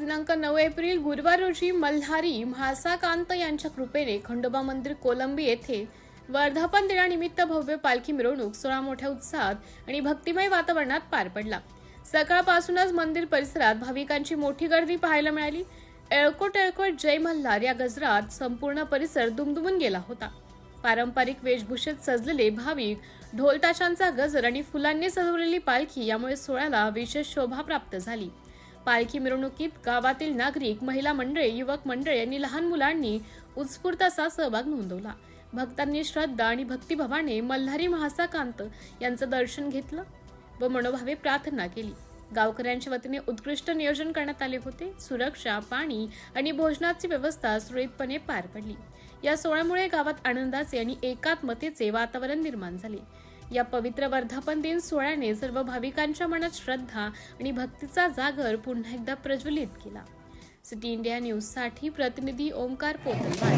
दिनांक 9 एप्रिल गुरुवार रोजी मल्हारी म्हासाकांत यांच्या कृपेने खंडोबा मंदिर कोलंबी येथे वर्धापन दिनानिमित्त भव्य पालखी मिरवणूक 16 मोठ्या उत्साहात आणि भक्तिमय वातावरणात पार पडला। सकाळपासूनच मंदिर परिसरात भाविकांची मोठी गर्दी पाहायला मिळाली। एळकोट एळकोट जय मल्हार या गजरात संपूर्ण परिसर दुमदुमून गेला होता। पारंपरिक वेशभूषेत सजलेले भाविक, ढोल ताशांचा गजर आणि फुलांनी सजवलेली पालखी यामुळे सोहळ्याला विशेष शोभा प्राप्त झाली। पालखी मिरवणुकीत गावातील नागरिक, महिला मंडळे, युवक मंडळे आणि लहान मुलांनी उत्स्फूर्त असा सहभाग नोंदवला। भक्तांनी श्रद्धा आणि भक्तिभावाने मल्हारी म्हासाकांत यांचं दर्शन घेतलं व मनोभावे प्रार्थना केली। गावकऱ्यांच्या वतीने उत्कृष्ट नियोजन करण्यात आले होते। सुरक्षा, पाणी आणि भोजनाची व्यवस्था सुरळीतपणे पार पडली। या सोहळ्यामुळे गावात आनंदाचे आणि एकात्मतेचे वातावरण निर्माण झाले। या पवित्र वर्धापन दिन सोहळ्याने सर्व भाविकांच्या मनात श्रद्धा आणि भक्तीचा जागर पुन्हा एकदा प्रज्वलित केला। सिटी इंडिया न्यूज साठी प्रतिनिधी ओमकार पोतलवाड।